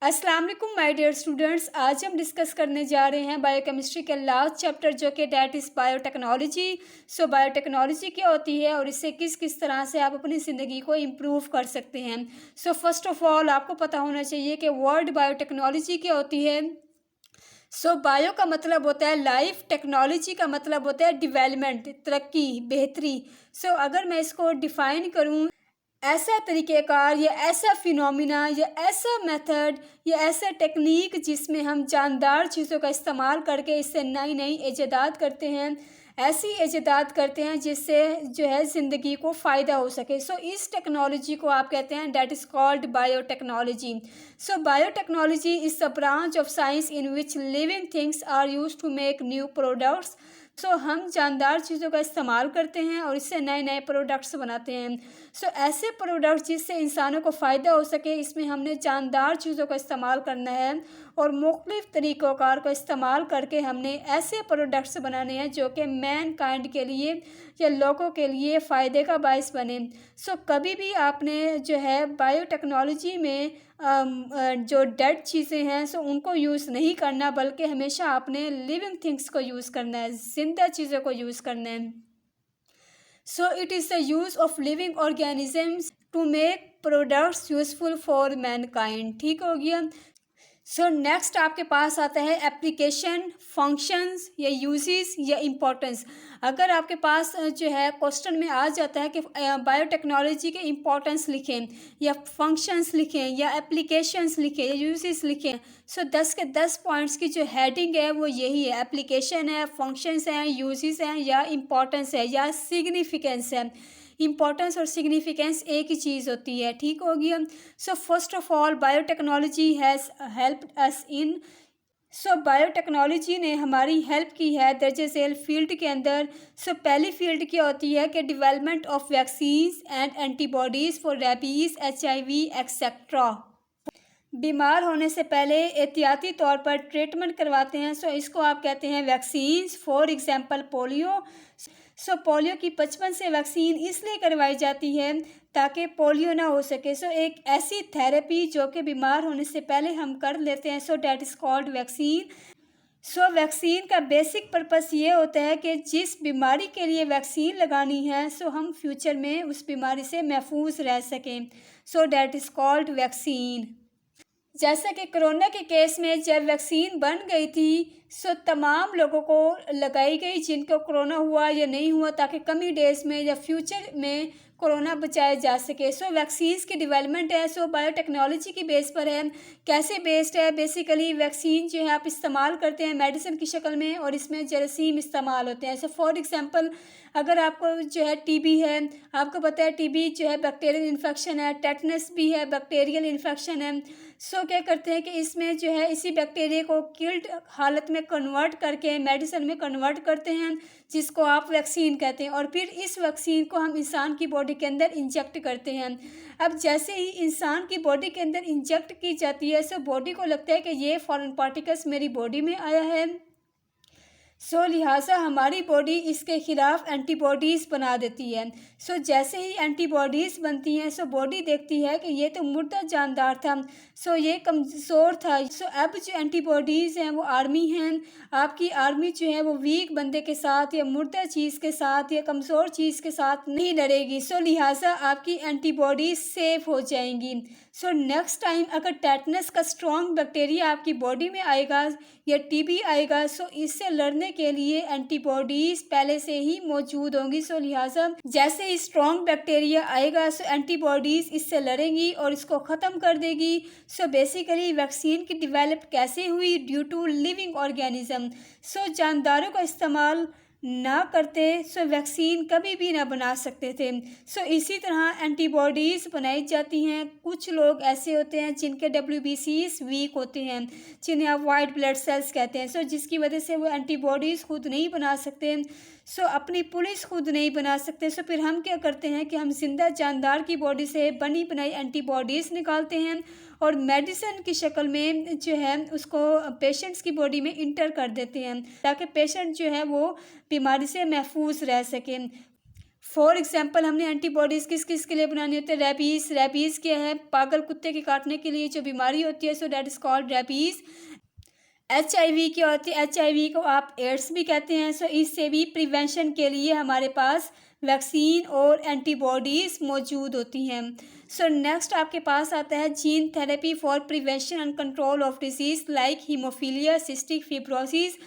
अस्सलाम वालेकुम my dear students. आज हम डिस्कस करने जा रहे हैं बायोकेमिस्ट्री के लास्ट चैप्टर जो कि डैट इज़ बायोटेक्नोलॉजी। बायोटेक्नोलॉजी क्या होती है और इससे किस किस तरह से आप अपनी ज़िंदगी को इम्प्रूव कर सकते हैं। फर्स्ट ऑफ ऑल आपको पता होना चाहिए कि वर्ड बायोटेक्नोलॉजी क्या होती है। बायो का मतलब होता है लाइफ, टेक्नोलॉजी का मतलब होता है डेवलपमेंट, तरक्की, बेहतरी। अगर मैं इसको डिफ़ाइन करूँ, ऐसा तरीक़ेकार या ऐसा फिनोमिना या ऐसा मेथड या ऐसा टेक्निक जिसमें हम जानदार चीज़ों का इस्तेमाल करके इससे नई नई ईजादात करते हैं, ऐसी ईजादात करते हैं जिससे जो है ज़िंदगी को फ़ायदा हो सके। इस टेक्नोलॉजी को आप कहते हैं that is called biotechnology. Biotechnology is the branch of science in which living things are use to make new products. हम जानदार चीज़ों का इस्तेमाल करते हैं और इससे नए नए प्रोडक्ट्स बनाते हैं। ऐसे प्रोडक्ट्स जिससे इंसानों को फ़ायदा हो सके, इसमें हमने जानदार चीज़ों का इस्तेमाल करना है और मुख्तलिफ़ तरीक़ोकार का इस्तेमाल करके हमने ऐसे प्रोडक्ट्स बनाने हैं जो कि मैन काइंड के लिए या लोगों के लिए फ़ायदे का बायस बने। कभी भी आपने जो है बायोटेक्नोलॉजी में जो डेड चीज़ें हैं उनको यूज़ नहीं करना, बल्कि हमेशा आपने लिविंग थिंग्स को यूज़ करना है, ज़िंदा चीज़ों को यूज़ करना है। It is the use of living organisms to make products useful for mankind. ठीक हो गया। नेक्स्ट आपके पास आता है एप्लीकेशन, फंक्शंस या यूजेस या इम्पोर्टेंस। अगर आपके पास जो है क्वेश्चन में आ जाता है कि बायोटेक्नोलॉजी के इम्पोर्टेंस लिखें या फंक्शंस लिखें या एप्लीकेशंस लिखें या यूजेस लिखें, 10 के 10 पॉइंट्स की जो हेडिंग है वो यही है, एप्लीकेशन है, फंक्शंस हैं, यूजेस हैं या इम्पोर्टेंस है या सिग्निफिकेंस है। इम्पोर्टेंस और सिग्निफिकेंस एक ही चीज़ होती है। ठीक हो गया। First of all biotechnology has helped us in. Biotechnology ने हमारी हेल्प की है दर्जे झेल फील्ड के अंदर। पहली फील्ड क्या होती है कि development of vaccines and antibodies for rabies, HIV etcetera. बीमार होने से पहले एहतियाती तौर पर ट्रीटमेंट करवाते हैं। इसको आप कहते हैं vaccines. For example polio. Polio की 55 से वैक्सीन इसलिए करवाई जाती है ताकि पोलियो ना हो सके। एक ऐसी थेरेपी जो कि बीमार होने से पहले हम कर लेते हैं, that is called vaccine. Vaccine का बेसिक पर्पस ये होता है कि जिस बीमारी के लिए वैक्सीन लगानी है हम फ्यूचर में उस बीमारी से महफूज रह सकें। That is called vaccine. जैसा कि कोरोना के केस में जब वैक्सीन बन गई थी तमाम लोगों को लगाई गई जिनको कोरोना हुआ या नहीं हुआ, ताकि कमी डेज में या फ्यूचर में कोरोना बचाया जा सके। वैक्सीन्स की डेवलपमेंट है बायोटेक्नोलॉजी की बेस पर है। कैसे बेस्ड है? बेसिकली वैक्सीन जो है आप इस्तेमाल करते हैं मेडिसिन की शक्ल में और इसमें जरासीम इस्तेमाल होते हैं। फॉर एग्जांपल अगर आपको जो है TB है, आपको पता है TB जो है बैक्टीरियल इन्फेक्शन है, टेटनस भी है बैक्टीरियल इन्फेक्शन है। क्या करते हैं कि इसमें जो है इसी बैक्टीरिया को किल्ड हालत में कन्वर्ट करके मेडिसिन में कन्वर्ट करते हैं, जिसको आप वैक्सीन कहते हैं, और फिर इस वैक्सीन को हम इंसान की बॉडी के अंदर इंजेक्ट करते हैं। अब जैसे ही इंसान की बॉडी के अंदर इंजेक्ट की जाती है बॉडी को लगता है कि ये फॉरेन पार्टिकल्स मेरी बॉडी में आया है, लिहाजा हमारी बॉडी इसके ख़िलाफ़ एंटीबॉडीज़ बना देती है। जैसे ही एंटीबॉडीज़ बनती हैं बॉडी देखती है कि ये तो मुर्दा जानदार था, ये कमज़ोर था। अब जो एंटीबॉडीज़ हैं वो आर्मी हैं। आपकी आर्मी जो है वो वीक बंदे के साथ या मुर्दा चीज़ के साथ या कमज़ोर चीज़ के साथ नहीं लड़ेगी। लिहाजा आपकी एंटीबॉडीज़ सेफ हो जाएंगी। नेक्स्ट टाइम अगर टेटनस का स्ट्रॉन्ग बैक्टीरिया आपकी बॉडी में आएगा या TB आएगा इससे लड़ने के लिए एंटीबॉडीज़ पहले से ही मौजूद होंगी। लिहाजा जैसे ही स्ट्रॉन्ग बैक्टीरिया आएगा एंटीबॉडीज़ इससे लड़ेंगी और इसको ख़त्म कर देगी। बेसिकली वैक्सीन की डेवलप कैसे हुई? Due to living organism. जानदारों का इस्तेमाल ना करते वैक्सीन कभी भी ना बना सकते थे। इसी तरह एंटीबॉडीज़ बनाई जाती हैं। कुछ लोग ऐसे होते हैं जिनके WBCs वीक होते हैं, जिन्हें आप वाइट ब्लड सेल्स कहते हैं। जिसकी वजह से वो एंटीबॉडीज़ खुद नहीं बना सकते, अपनी पुलिस खुद नहीं बना सकते। फिर हम क्या करते हैं कि हम जिंदा जानदार की बॉडी से बनी बनाई एंटीबॉडीज़ निकालते हैं और मेडिसिन की शक्ल में जो है उसको पेशेंट्स की बॉडी में इंटर कर देते हैं, ताकि पेशेंट जो है वो बीमारी से महफूज रह सकें। फॉर एग्जाम्पल हमने एंटीबॉडीज़ किस किस के लिए बनानी होती है? रेबीज़। रेबीज़ क्या है? पागल कुत्ते के काटने के लिए जो बीमारी होती है, so that is called rabies. HIV क्या होती है? HIV को आप एड्स भी कहते हैं। सो इससे भी प्रिवेंशन के लिए हमारे पास वैक्सीन और एंटीबॉडीज़ मौजूद होती हैं। सो नेक्स्ट आपके पास आता है gene therapy for prevention and control of disease like haemophilia, cystic fibrosis.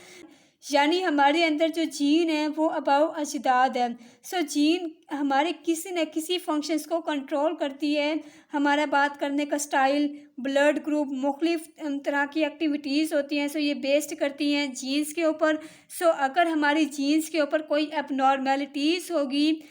यानी हमारे अंदर जो जीन है वो अबाव अजदाद है। सो जीन हमारे किसी न किसी फंक्शंस को कंट्रोल करती है। हमारा बात करने का स्टाइल, ब्लड ग्रुप, मुख्तलिफ तरह की एक्टिविटीज़ होती हैं, सो ये बेस्ड करती हैं जीन्स के ऊपर। सो अगर हमारी जीन्स के ऊपर कोई एबनॉर्मेलिटीज़ होगी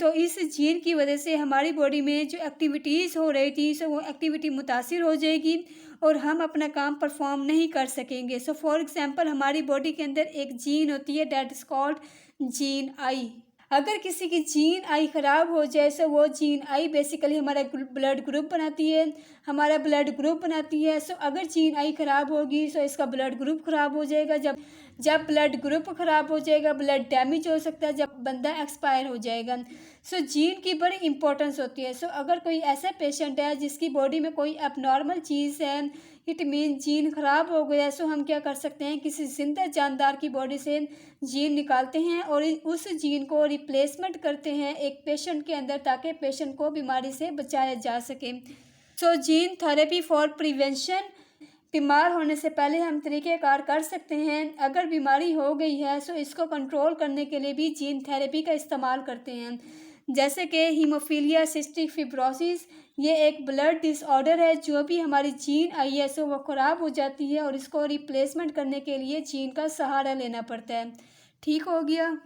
तो इस जीन की वजह से हमारी बॉडी में जो एक्टिविटीज़ हो रही थी, सो वो एक्टिविटी मुतासिर हो जाएगी और हम अपना काम परफॉर्म नहीं कर सकेंगे। सो फॉर एग्जांपल हमारी बॉडी के अंदर एक जीन होती है that is called gene I. अगर किसी की जीन आई ख़राब हो जाए, सो वो जीन आई बेसिकली हमारा ब्लड ग्रुप बनाती है, हमारा ब्लड ग्रुप बनाती है। सो अगर जीन आई ख़राब होगी, सो इसका ब्लड ग्रुप ख़राब हो जाएगा। जब ब्लड ग्रुप ख़राब हो जाएगा, ब्लड डैमेज हो सकता है, जब बंदा एक्सपायर हो जाएगा। सो जीन की बड़ी इंपॉर्टेंस होती है। सो अगर कोई ऐसा पेशेंट है जिसकी बॉडी में कोई एबनॉर्मल चीज़ है, इट मीन जीन ख़राब हो गया, सो हम क्या कर सकते हैं, किसी जिंदा जानदार की बॉडी से जीन निकालते हैं और उस जीन को रिप्लेसमेंट करते हैं एक पेशेंट के अंदर, ताकि पेशेंट को बीमारी से बचाया जा सके। सो जीन थेरेपी फॉर प्रिवेंशन, बीमार होने से पहले हम तरीक़ेकार कर सकते हैं। अगर बीमारी हो गई है, सो इसको कंट्रोल करने के लिए भी जीन थेरेपी का इस्तेमाल करते हैं। जैसे कि हीमोफीलिया, सिस्टिक फिब्रोसिस, ये एक ब्लड डिसऑर्डर है। जो भी हमारी जीन आई है, सो वो ख़राब हो जाती है और इसको रिप्लेसमेंट करने के लिए जीन का सहारा लेना पड़ता है। ठीक हो गया।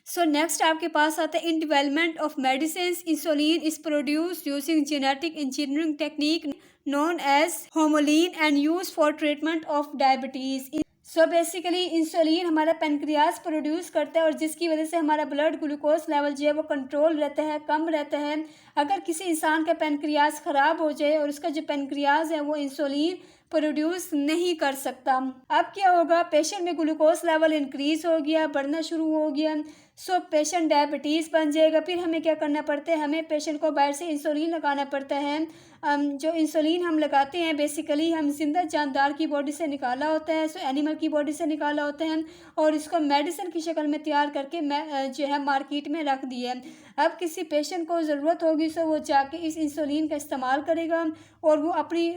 सो नेक्स्ट आपके पास आता है in development of medicine, insulin is produce using genetic engineering technique known as Humulin and use for treatment of diabetes. So basically insulin हमारा पेनक्रियाज प्रोड्यूस करता है और जिसकी वजह से हमारा ब्लड ग्लूकोज लेवल जो है वो कंट्रोल रहता है, कम रहता है। अगर किसी इंसान का पेनक्रियाज ख़राब हो जाए और उसका जो पेनक्रियाज है वो इंसुलिन प्रोड्यूस नहीं कर सकता, अब क्या होगा, पेशेंट में ग्लूकोज लेवल इंक्रीज़ हो गया, बढ़ना शुरू हो गया। सो पेशेंट डायबिटीज़ बन जाएगा। फिर हमें क्या करना पड़ता है, हमें पेशेंट को बाहर से इंसुलिन लगाना पड़ता है। जो इंसुलिन हम लगाते हैं बेसिकली हम जिंदा जानदार की बॉडी से निकाला होता है, सो एनिमल की बॉडी से निकाला होता है और इसको मेडिसिन की शक्ल में तैयार करके जो है मार्केट में रख दिया है। अब किसी पेशेंट को ज़रूरत होगी, सो वो जाके इस इंसुलिन का इस्तेमाल करेगा और वो अपनी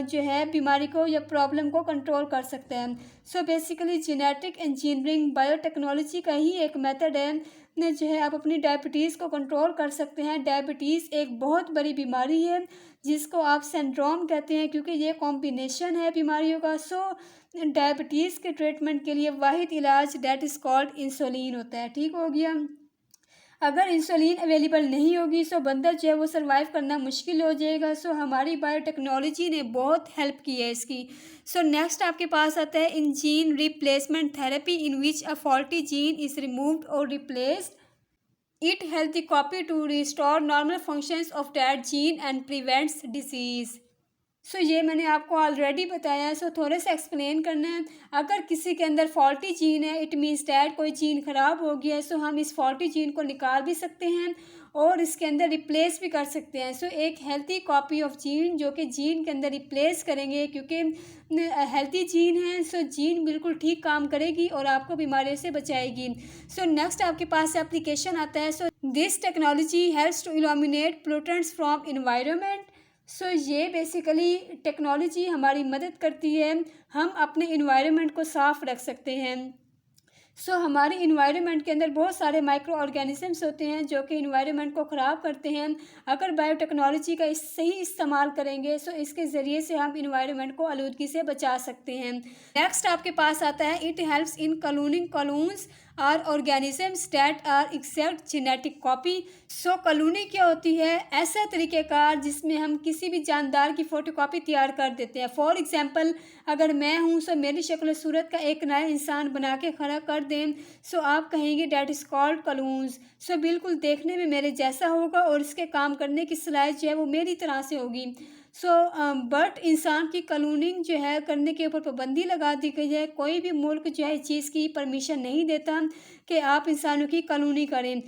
जो है बीमारी को या प्रॉब्लम को कंट्रोल कर सकते हैं। So basically genetic engineering biotechnology का ही एक मेथड है ने जो है आप अपनी डायबिटीज़ को कंट्रोल कर सकते हैं। डायबिटीज़ एक बहुत बड़ी बीमारी है जिसको आप सिंड्रोम कहते हैं, क्योंकि ये कॉम्बिनेशन है बीमारियों का। सो डायबिटीज़ के ट्रीटमेंट के लिए वाहिद इलाज दैट इज़ कॉल्ड इंसुलिन होता है। ठीक हो गया। अगर इंसुलिन अवेलेबल नहीं होगी, सो बंदा जो है वो सर्वाइव करना मुश्किल हो जाएगा। सो हमारी बायोटेक्नोलॉजी ने बहुत हेल्प की है इसकी। सो नेक्स्ट आपके पास आता है in gene replacement therapy in which a faulty gene is removed और replaced it help the copy to restore normal functions of that gene and prevents disease. So ये मैंने आपको ऑलरेडी बताया है, सो थोड़े से एक्सप्लेन करना है। अगर किसी के अंदर फॉल्टी जीन है, इट मीन्स डैट कोई जीन ख़राब हो गया है, सो हम इस फॉल्टी जीन को निकाल भी सकते हैं और इसके अंदर रिप्लेस भी कर सकते हैं। सो एक हेल्थी कॉपी ऑफ जीन जो कि जीन के अंदर रिप्लेस करेंगे, क्योंकि हेल्थी जीन है, सो जीन बिल्कुल ठीक काम करेगी और आपको बीमारियों से बचाएगी। सो नेक्स्ट आपके पास एप्लीकेशन आता है। So this technology helps to eliminate pollutants from environment. So ये बेसिकली टेक्नोलॉजी हमारी मदद करती है, हम अपने इन्वायरमेंट को साफ़ रख सकते हैं। सो हमारे इन्वायरमेंट के अंदर बहुत सारे माइक्रो ऑर्गेनिजम्स होते हैं जो कि इन्वायरमेंट को ख़राब करते हैं। अगर बायोटेक्नोलॉजी का सही इस्तेमाल करेंगे, सो इसके ज़रिए से हम इन्वायरमेंट को आलूदगी से बचा सकते हैं। नेक्स्ट आपके पास आता है it helps in cloning clones or organisms that are exact genetic copy. So colony क्या होती है, ऐसा तरीक़ेकार जिसमें हम किसी भी जानदार की फ़ोटोकॉपी तैयार कर देते हैं। फॉर एग्जांपल अगर मैं हूँ, सो मेरी शक्ल सूरत का एक नया इंसान बना के खड़ा कर दें, सो आप कहेंगे डैट इज़ कॉल्ड कलून्स। सो बिल्कुल देखने में मेरे जैसा होगा और इसके काम करने की सलाहियत जो है वो मेरी तरह से होगी। सो बट इंसान की क्लोनिंग जो है करने के ऊपर पाबंदी लगा दी गई है। कोई भी मुल्क जो है इस चीज़ की परमिशन नहीं देता कि आप इंसानों की क्लोनिंग करें,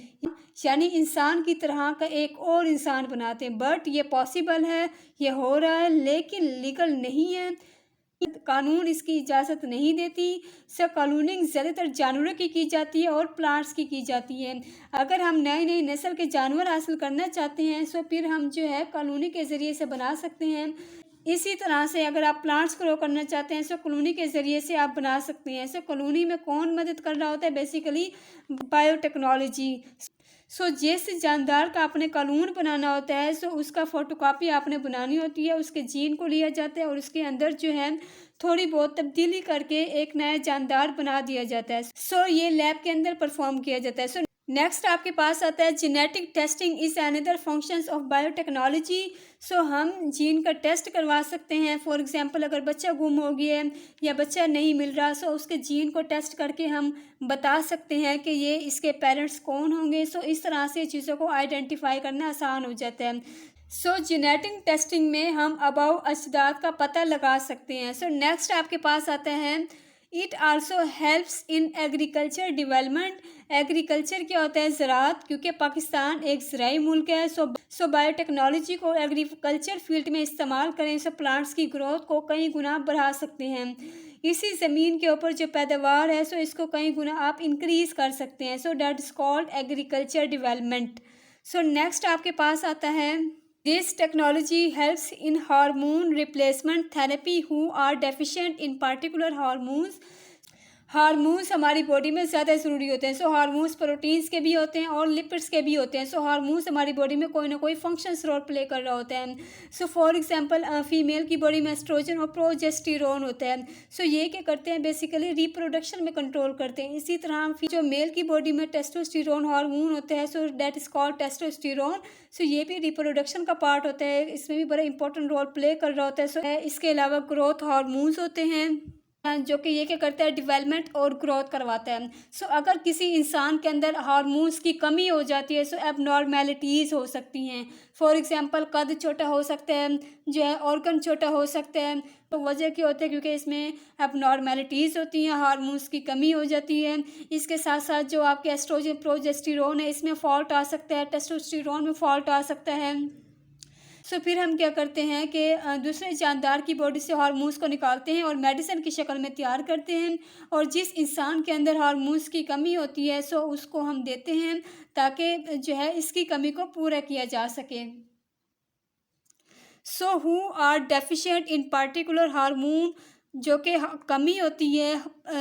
यानी इंसान की तरह का एक और इंसान बनाते हैं। बट ये पॉसिबल है, ये हो रहा है, लेकिन लीगल नहीं है, कानून इसकी इजाज़त नहीं देती। सो क्लोनिंग ज़्यादातर जानवरों की जाती है और प्लांट्स की जाती है। अगर हम नई नई नस्ल के जानवर हासिल करना चाहते हैं सो फिर हम जो है क्लोनिंग के ज़रिए से बना सकते हैं। इसी तरह से अगर आप प्लांट्स ग्रो करना चाहते हैं सो कॉलोनी के ज़रिए से आप बना सकते हैं। सो कॉलोनी में कौन मदद कर रहा होता है? Basically biotechnology. सो जिस जानदार का आपने कानून बनाना होता है सो उसका फ़ोटोकॉपी आपने बनानी होती है, उसके जीन को लिया जाता है और उसके अंदर जो है थोड़ी बहुत तब्दीली करके एक नया जानदार बना दिया जाता है। सो ये लैब के अंदर परफॉर्म किया जाता है। सो नेक्स्ट आपके पास आता है genetic testing is another functions of biotechnology. So हम जीन का टेस्ट करवा सकते हैं। फॉर एग्जांपल अगर बच्चा गुम हो गया है या बच्चा नहीं मिल रहा सो उसके जीन को टेस्ट करके हम बता सकते हैं कि ये इसके पेरेंट्स कौन होंगे। सो इस तरह से चीज़ों को आइडेंटिफाई करना आसान हो जाता है। सो जेनेटिक टेस्टिंग में हम अबाउ अजदाद का पता लगा सकते हैं। सो नेक्स्ट आपके पास आता है it also helps in agriculture development. Agriculture क्या होता है? ज़राअत, क्योंकि पाकिस्तान एक ज़राई मुल्क है। सो बायोटेक्नोलॉजी को एग्रीकल्चर फील्ड में इस्तेमाल करें सो प्लांट्स की ग्रोथ को कई गुना बढ़ा सकते हैं। इसी ज़मीन के ऊपर जो पैदावार है सो इसको कई गुना आप इंक्रीज़ कर सकते हैं। So that is called agriculture development. So next आपके पास आता है this technology helps in hormone replacement therapy who are deficient in particular hormones. Hormones हमारी बॉडी में ज़्यादा ज़रूरी होते हैं। सो हार्मोन्स प्रोटीन्स के भी होते हैं और लिपिड्स के भी होते हैं। सो हार्मोन्स हमारी बॉडी में कोई ना कोई फंक्शंस रोल प्ले कर रहा होता है। सो फॉर एग्जांपल फीमेल की बॉडी में एस्ट्रोजन और प्रोजेस्टेरोन होता है। सो ये क्या करते हैं? बेसिकली रिप्रोडक्शन में कंट्रोल करते हैं। इसी तरह जो मेल की बॉडी में टेस्टोस्टेरोन हार्मोन होता है so that is called testosterone. So ये भी रिप्रोडक्शन का पार्ट होता है, इसमें भी बड़ा इंपॉर्टेंट रोल प्ले कर रहा होता है। सो इसके अलावा ग्रोथ हार्मोन्स होते हैं जो कि ये क्या करता है? डेवलपमेंट और ग्रोथ करवाता है। सो अगर किसी इंसान के अंदर हार्मोन्स की कमी हो जाती है सो एबनॉर्मेलिटीज़ हो सकती हैं। फॉर एग्जांपल कद छोटा हो सकता है, जो है ऑर्गन छोटा हो सकता है। तो वजह क्या होती है? क्योंकि इसमें एबनॉर्मेलिटीज़ होती हैं, हार्मोन्स की कमी हो जाती है। इसके साथ साथ जो आपके एस्ट्रोजन प्रोजेस्टेरोन है इसमें फॉल्ट आ सकता है, टेस्टोस्टेरोन में फॉल्ट आ सकता है। सो फिर हम क्या करते हैं कि दूसरे जानदार की बॉडी से हार्मोन्स को निकालते हैं और मेडिसिन की शक्ल में तैयार करते हैं और जिस इंसान के अंदर हार्मोन्स की कमी होती है सो उसको हम देते हैं ताकि जो है इसकी कमी को पूरा किया जा सके। So who are deficient in particular hormone, जो कि कमी होती है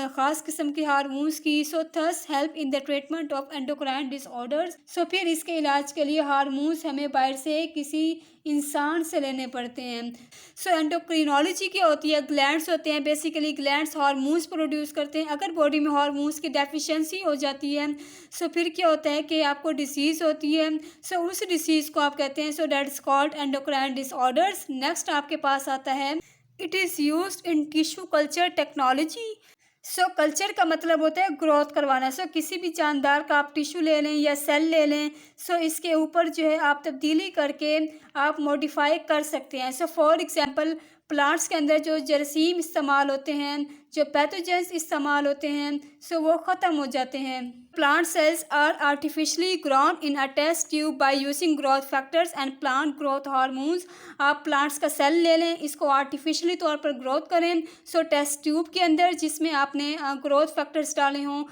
ख़ास किस्म के हार्मोन्स की। So thus help in the treatment of endocrine disorders. So फिर इसके इलाज के लिए हार्मोन्स हमें बाहर से किसी इंसान से लेने पड़ते हैं। सो एंडोक्रिनोलॉजी क्या होती है? ग्लैंड्स होते हैं, बेसिकली ग्लैंड्स हार्मोन्स प्रोड्यूस करते हैं। अगर बॉडी में हार्मोन्स की डेफिशिएंसी हो जाती है सो फिर क्या होता है कि आपको डिसीज़ होती है। सो उस डिसीज़ को आप कहते हैं so that is called endocrine disorders. Next आपके पास आता है it is used in tissue culture technology. So culture का मतलब होता है ग्रोथ करवाना। सो किसी भी जानदार का आप टिश्यू ले लें या सेल ले लें सो इसके ऊपर जो है आप तब्दीली करके आप मॉडिफाई कर सकते हैं। सो फॉर एग्जांपल प्लांट्स के अंदर जो जरासीम इस्तेमाल होते हैं, जो पैथोजेंस इस्तेमाल होते हैं सो वो ख़त्म हो जाते हैं। Plant cells are artificially grown in a test tube by using growth factors and plant growth hormones. आप प्लांट्स का सेल ले लें, इसको आर्टिफिशियली तौर पर ग्रोथ करें सो टेस्ट ट्यूब के अंदर जिसमें आपने ग्रोथ फैक्टर्स डाले हों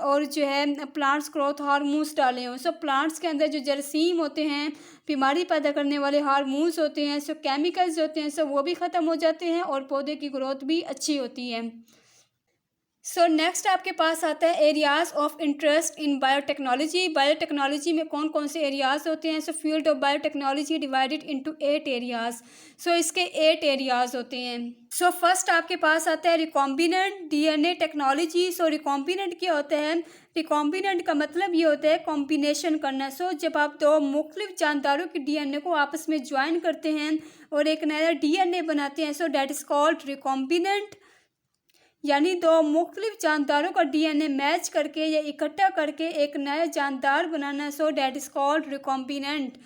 और जो है प्लांट्स ग्रोथ हार्मोन्स डाले हों। सो प्लांट्स के अंदर जो जरासीम होते हैं, बीमारी पैदा करने वाले हार्मोन्स होते हैं, सो केमिकल्स होते हैं सो वो भी ख़त्म हो जाते हैं और पौधे की ग्रोथ भी अच्छी होती है। सो नेक्स्ट आपके पास आता है areas of interest in biotechnology. Biotechnology में कौन कौन से एरियाज़ होते हैं? So field of biotechnology divided into 8 areas. So इसके 8 एरियाज़ होते हैं। सो फर्स्ट आपके पास आता है रिकॉम्बिनेंट डीएनए टेक्नोलॉजी। सो रिकॉम्बिनेंट क्या होता है? रिकॉम्बिनेंट का मतलब ये होता है कॉम्बिनेशन करना। सो जब आप दो मुख्तलिफ जानदारों के डीएनए को आपस में ज्वाइन करते हैं और एक नया डीएनए बनाते हैं सो डैट इज़ कॉल्ड रिकॉम्बिनेंट। यानी दो मुख्तलिफ जानदारों का डीएनए मैच करके या इकट्ठा करके एक नया जानदार बनाना so that is called recombinant.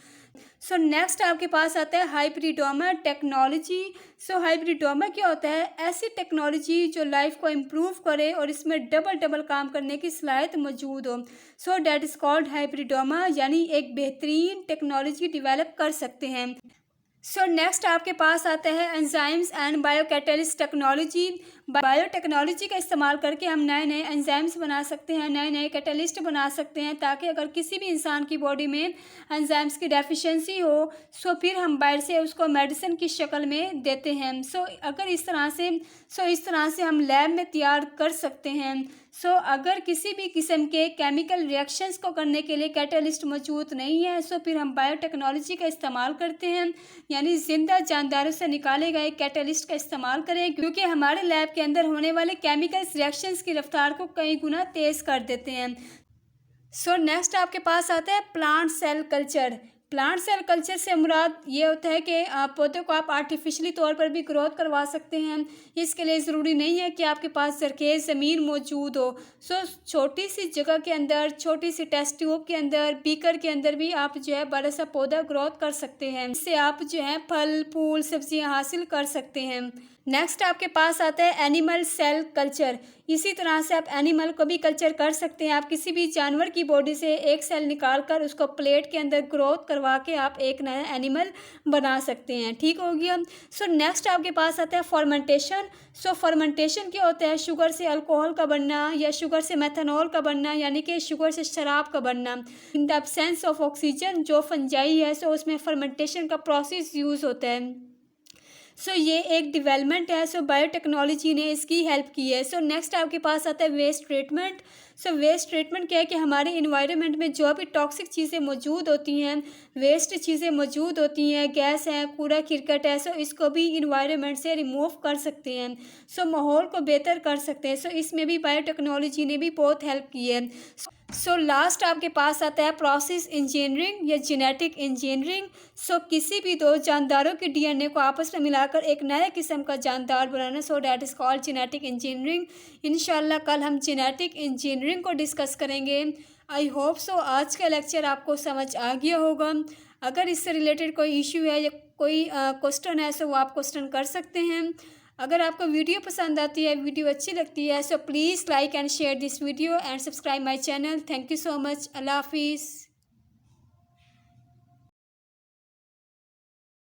So next आपके पास आता है हाइब्रिडोमा टेक्नोलॉजी। सो हाइब्रिडोमा क्या होता है? ऐसी टेक्नोलॉजी जो लाइफ को इम्प्रूव करे और इसमें डबल डबल काम करने की सलाहियत मौजूद हो। सो डैट इज़ कॉल्ड हाइब्रिडोमा, यानी एक बेहतरीन टेक्नोलॉजी डिवेलप कर सकते हैं। सो नेक्स्ट आपके पास आता है enzymes and biocatalyst technology. Biotechnology का इस्तेमाल करके हम नए नए एंजाइम्स बना सकते हैं, नए नए कैटलिस्ट बना सकते हैं, ताकि अगर किसी भी इंसान की बॉडी में एंजाइम्स की डेफिशिएंसी हो सो फिर हम बाहर से उसको मेडिसिन की शक्ल में देते हैं। अगर इस तरह से हम लैब में तैयार कर सकते हैं। अगर किसी भी किस्म के केमिकल रिएक्शंस को करने के लिए कैटलिस्ट मौजूद नहीं है फिर हम बायोटेक्नोलॉजी का इस्तेमाल करते हैं, यानी ज़िंदा जानदारों से निकाले गए कैटलिस्ट का इस्तेमाल करें, क्योंकि हमारे लैब के अंदर होने वाले केमिकल्स रिएक्शंस की रफ्तार को कई गुना तेज़ कर देते हैं। नेक्स्ट आपके पास आता है plant cell culture. Plant cell culture से मुराद ये होता है कि पौधे को आप आर्टिफिशियली तौर पर भी ग्रोथ करवा सकते हैं। इसके लिए ज़रूरी नहीं है कि आपके पास ज़रखेज़ ज़मीन मौजूद हो। छोटी सी जगह के अंदर, छोटी सी टेस्ट ट्यूब के अंदर, बीकर के अंदर भी आप जो है बड़ा सा पौधा ग्रोथ कर सकते हैं। इससे आप जो है फल फूल सब्जियां हासिल कर सकते हैं। नेक्स्ट आपके पास आता है एनिमल सेल कल्चर। इसी तरह से आप एनिमल को भी कल्चर कर सकते हैं। आप किसी भी जानवर की बॉडी से एक सेल निकाल कर उसको प्लेट के अंदर ग्रोथ करवा के आप एक नया एनिमल बना सकते हैं। ठीक हो गया। नेक्स्ट आपके पास आता है फर्मेंटेशन। फर्मेंटेशन क्या होता है? शुगर से अल्कोहल का बनना या शुगर से मेथनॉल का बनना, यानी कि शुगर से शराब का बनना। In the absence of oxygen जो फंजाई है उसमें फर्मेंटेशन का प्रोसेस यूज़ होता है। ये एक डेवलपमेंट है। बायोटेक्नोलॉजी ने इसकी हेल्प की है। नेक्स्ट आपके पास आता है वेस्ट ट्रीटमेंट। वेस्ट ट्रीटमेंट क्या है कि हमारे इन्वायरमेंट में जो भी टॉक्सिक चीज़ें मौजूद होती हैं, वेस्ट चीज़ें मौजूद होती हैं, गैस है, कूड़ा करकट है, इसको भी इन्वायरमेंट से रिमूव कर सकते हैं। माहौल को बेहतर कर सकते हैं। इसमें भी बायोटेक्नोलॉजी ने भी बहुत हेल्प की है। लास्ट आपके पास आता है प्रोसेस इंजीनियरिंग या जेनेटिक इंजीनियरिंग। किसी भी दो जानदारों के डीएनए को आपस में मिलाकर एक नए किस्म का जानदार बनाना, that is called genetic engineering. इंशाल्लाह कल हम जेनेटिक इंजीनियरिंग को डिस्कस करेंगे। आई होप आज का लेक्चर आपको समझ आ गया होगा। अगर इससे रिलेटेड कोई इशू है या कोई क्वेश्चन है वो आप क्वेश्चन कर सकते हैं। अगर आपको वीडियो पसंद आती है, वीडियो अच्छी लगती है please like and share this video and subscribe my channel. Thank you so much. अल्लाह हाफिज़।